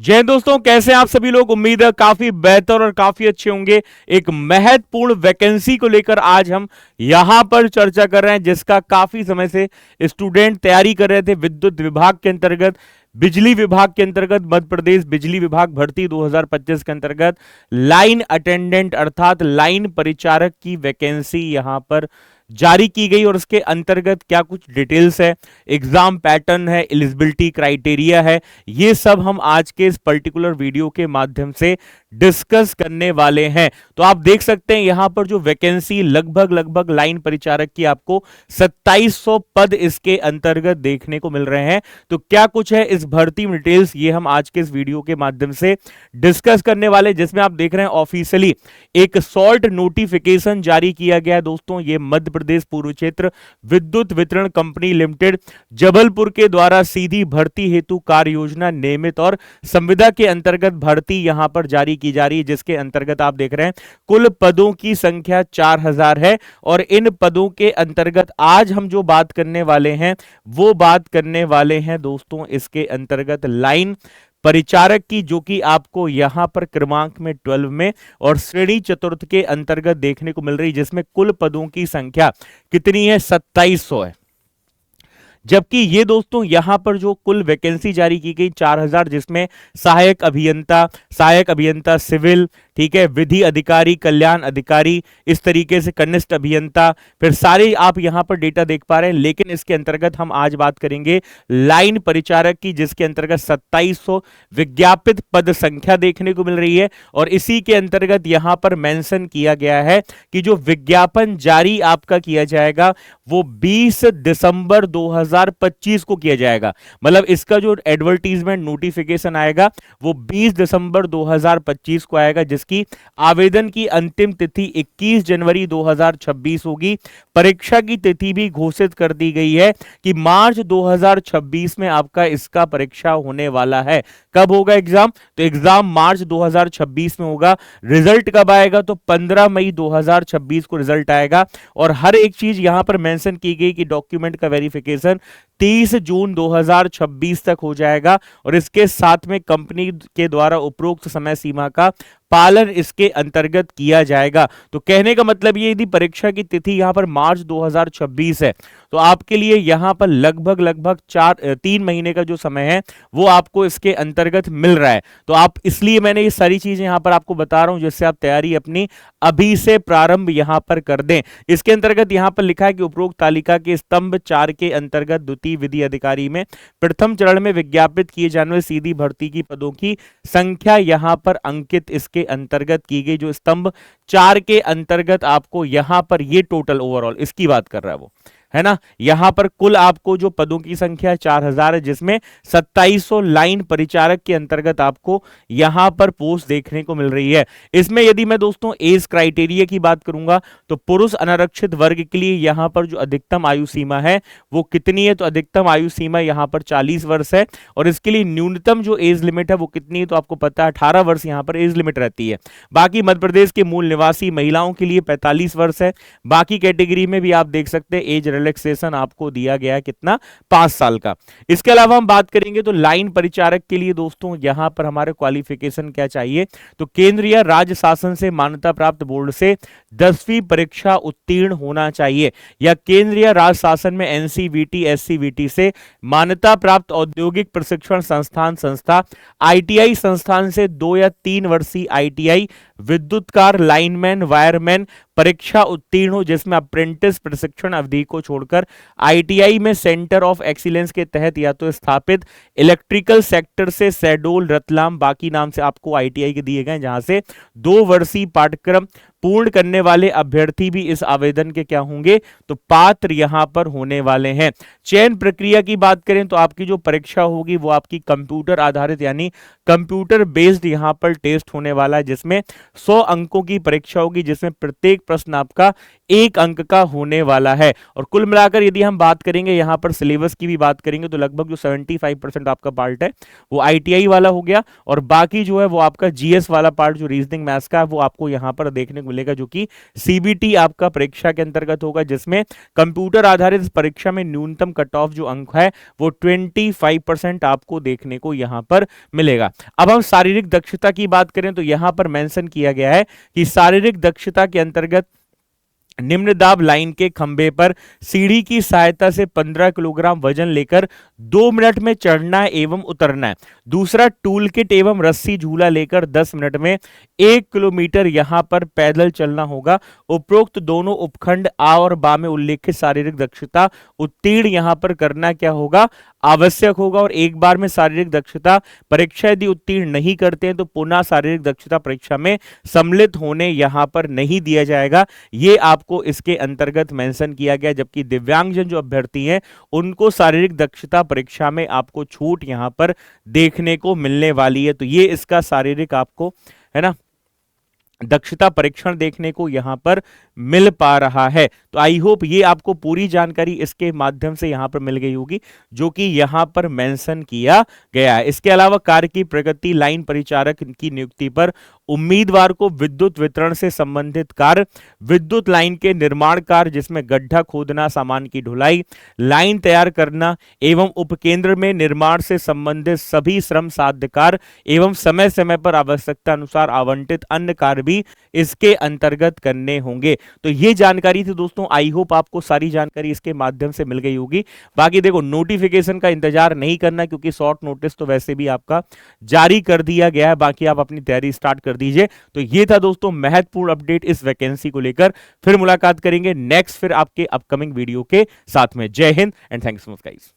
जय हिंद दोस्तों, कैसे हैं आप सभी लोग। उम्मीद है काफी बेहतर और काफी अच्छे होंगे। एक महत्वपूर्ण वैकेंसी को लेकर आज हम यहां पर चर्चा कर रहे हैं, जिसका काफी समय से स्टूडेंट तैयारी कर रहे थे। विद्युत विभाग के अंतर्गत, बिजली विभाग के अंतर्गत, मध्य प्रदेश बिजली विभाग भर्ती 2025 के अंतर्गत लाइन अटेंडेंट अर्थात लाइन परिचारक की वैकेंसी यहां पर जारी की गई और उसके अंतर्गत क्या कुछ डिटेल्स है, एग्जाम पैटर्न है, एलिजिबिलिटी क्राइटेरिया है, ये सब हम आज के इस पर्टिकुलर वीडियो के माध्यम से डिस्कस करने वाले हैं। तो आप देख सकते हैं यहां पर जो वैकेंसी लगभग लाइन परिचारक की आपको 2700 पद इसके अंतर्गत देखने को मिल रहे हैं। तो क्या कुछ है इस भर्ती में डिटेल्स, ये हम आज के इस वीडियो के माध्यम से डिस्कस करने वाले, जिसमें आप देख रहे हैं ऑफिशियली एक शॉर्ट नोटिफिकेशन जारी किया गया है। दोस्तों, ये मध्य प्रदेश पूर्व क्षेत्र विद्युत वितरण कंपनी लिमिटेड जबलपुर के द्वारा सीधी भर्ती हेतु कार्य योजना नियमित और संविदा के अंतर्गत भर्ती यहां पर जारी की जा रही है, जिसके अंतर्गत आप देख रहे हैं कुल पदों की संख्या 4000 है। और इन पदों के अंतर्गत आज हम जो बात करने वाले हैं वो बात करने वाले हैं दोस्तों इसके अंतर्गत लाइन परिचारक की, जो कि आपको यहां पर क्रमांक में 12 में और श्रेणी चतुर्थ के अंतर्गत देखने को मिल रही, जिसमें कुल पदों की संख्या कितनी है, 2700 है। जबकि ये दोस्तों यहां पर जो कुल वैकेंसी जारी की गई 4000, जिसमें सहायक अभियंता सिविल, ठीक है, विधि अधिकारी, कल्याण अधिकारी, इस तरीके से कनिष्ठ अभियंता, फिर सारे आप यहां पर डेटा देख पा रहे हैं। लेकिन इसके अंतर्गत हम आज बात करेंगे लाइन परिचारक की, जिसके अंतर्गत 2700 विज्ञापित पद संख्या देखने को मिल रही है। और इसी के अंतर्गत यहां पर मेंशन किया गया है कि जो विज्ञापन जारी आपका किया जाएगा वो 20 दिसंबर 2025 को किया जाएगा। मतलब इसका जो एडवर्टीजमेंट नोटिफिकेशन आएगा वो 20 दिसंबर 2025 को आएगा, जिसकी आवेदन की अंतिम तिथि 21 जनवरी 2026 होगी। परीक्षा की तिथि भी घोषित कर दी गई है कि मार्च 2026 में आपका इसका परीक्षा होने वाला है। कब होगा एग्जाम? तो एग्जाम मार्च 2026 में होगा। रिजल्ट कब आएगा? तो 15 मई 2026 को रिजल्ट आएगा। और हर एक चीज यहां पर मेंशन की गई कि डॉक्यूमेंट का वेरिफिकेशन 30 जून 2026 तक हो जाएगा। और इसके साथ में कंपनी के द्वारा उपरोक्त समय सीमा का पालन इसके अंतर्गत किया जाएगा। तो कहने का मतलब ये, यदि परीक्षा की तिथि यहां पर मार्च 2026 है तो आपके लिए यहां पर लगभग 3 महीने का जो समय है वो आपको इसके अंतर्गत मिल रहा है। तो आप, इसलिए मैंने ये सारी चीजें यहां पर आपको बता रहा हूं, जिससे आप तैयारी अपनी अभी से प्रारंभ यहां पर कर दें। इसके अंतर्गत यहां पर लिखा है कि उपरोक्त तालिका के स्तंभ 4 के अंतर्गत द्वितीय विधि अधिकारी में प्रथम चरण में विज्ञापित किए जाने वाले सीधी भर्ती की पदों की संख्या यहां पर अंकित इसके अंतर्गत की गई। जो स्तंभ 4 के अंतर्गत आपको यहां पर ये टोटल ओवरऑल इसकी बात कर रहा है वो, है ना। यहां पर कुल आपको जो पदों की संख्या 4000 है, जिसमें 2700 लाइन परिचारक के अंतर्गत आपको यहां पर पोस्ट देखने को मिल रही है। इसमें यदि मैं दोस्तों एज क्राइटेरिया की बात करूंगा तो पुरुष अनारक्षित वर्ग के लिए यहां पर जो अधिकतम आयु सीमा है वो कितनी है? तो अधिकतम आयु सीमा यहां पर 40 वर्ष है। और इसके लिए न्यूनतम जो एज लिमिट है वो कितनी है? तो आपको पता है 18 वर्ष यहां पर एज लिमिट रहती है। बाकी मध्य प्रदेश के मूल निवासी महिलाओं के लिए 45 वर्ष है। बाकी कैटेगरी में भी आप देख सकते हैं एज रिलैक्सेशन आपको दिया गया है कितना, 5 साल का। इसके अलावा हम बात करेंगे तो लाइन परिचारक के लिए दोस्तों यहां पर हमारे क्वालिफिकेशन क्या चाहिए? तो केंद्रीय राज्य शासन से मान्यता प्राप्त बोर्ड से 10वीं परीक्षा उत्तीर्ण होना चाहिए, या केंद्रीय राज्य शासन में एनसीवीटी एससीवीटी से मान्यता प्राप्त औद्योगिक प्रशिक्षण संस्था आईटीआई संस्थान से 2 या 3 वर्षीय आईटीआई विद्युतकार, लाइनमैन, वायरमैन परीक्षा उत्तीर्ण हो, जिसमें अप्रेंटिस प्रशिक्षण अवधि को छोड़कर आईटीआई में सेंटर ऑफ एक्सीलेंस के तहत या तो स्थापित इलेक्ट्रिकल सेक्टर से शहडोल, रतलाम, बाकी नाम से आपको आईटीआई के दिए गए, जहां से 2 वर्षीय पाठ्यक्रम पूर्ण करने वाले अभ्यर्थी भी इस आवेदन के क्या होंगे? तो पात्र यहां पर होने वाले हैं। चयन प्रक्रिया की बात करें तो आपकी जो परीक्षा होगी वो आपकी कंप्यूटर आधारित यानी कंप्यूटर बेस्ड यहां पर टेस्ट होने वाला है, जिसमें 100 अंकों की परीक्षा होगी, जिसमें प्रत्येक प्रश्न आपका 1 अंक का होने वाला है। और कुल मिलाकर यदि हम बात करेंगे यहां पर सिलेबस की भी बात करेंगे तो लगभग जो 75% आपका पार्ट है वो आईटीआई वाला हो गया, और बाकी जो है वो आपका जीएस वाला पार्ट जो रीजनिंग मैथ्स का है वो आपको यहां पर देखने को मिलेगा, जो कि सीबीटी आपका परीक्षा के अंतर्गत होगा, जिसमें कंप्यूटर आधारित परीक्षा में न्यूनतम कट ऑफ जो अंक है वो 25% आपको देखने को यहां पर मिलेगा। अब हम शारीरिक दक्षता की बात करें तो यहां पर मेंशन किया गया है कि शारीरिक दक्षता के अंतर्गत निम्न दाब लाइन के खंभे पर सीढ़ी की सहायता से 15 किलोग्राम वजन लेकर 2 मिनट में चढ़ना एवं उतरना है। दूसरा, टूल किट एवं रस्सी झूला लेकर 10 मिनट में 1 किलोमीटर यहां पर पैदल चलना होगा। उपरोक्त दोनों उपखंड आ और बा में उल्लेखित शारीरिक दक्षता उत्तीर्ण यहां पर करना क्या होगा, आवश्यक होगा। और एक बार में शारीरिक दक्षता परीक्षा यदि उत्तीर्ण नहीं करते हैं तो पुनः शारीरिक दक्षता परीक्षा में सम्मिलित होने यहां पर नहीं दिया जाएगा। ये आपको इसके अंतर्गत मेंशन किया गया, जबकि दिव्यांगजन जो अभ्यर्थी हैं उनको शारीरिक दक्षता परीक्षा में आपको छूट यहां पर देखने को मिलने वाली है। तो ये इसका शारीरिक आपको है ना दक्षता परीक्षण देखने को यहां पर मिल पा रहा है। तो आई होप ये आपको पूरी जानकारी इसके माध्यम से यहां पर मिल गई होगी, जो कि यहां पर मेंशन किया गया है। इसके अलावा कार्य की प्रगति, लाइन परिचारक की नियुक्ति पर उम्मीदवार को विद्युत वितरण से संबंधित कार्य, विद्युत लाइन के निर्माण कार्य जिसमें गड्ढा खोदना, सामान की ढुलाई, लाइन तैयार करना एवं उपकेंद्र में निर्माण से संबंधित सभी श्रम साध्य कार्य एवं समय समय पर आवश्यकता अनुसार आवंटित अन्य कार्य भी इसके अंतर्गत करने होंगे। तो ये जानकारी थी दोस्तों, आई होप आपको सारी जानकारी इसके माध्यम से मिल गई होगी। बाकी देखो, नोटिफिकेशन का इंतजार नहीं करना, क्योंकि शॉर्ट नोटिस तो वैसे भी आपका जारी कर दिया गया है। बाकी आप अपनी तैयारी स्टार्ट कर दीजिए। तो ये था दोस्तों महत्वपूर्ण अपडेट इस वैकेंसी को लेकर। फिर मुलाकात करेंगे नेक्स्ट फिर आपके अपकमिंग वीडियो के साथ में। जय Hind and thanks so much guys.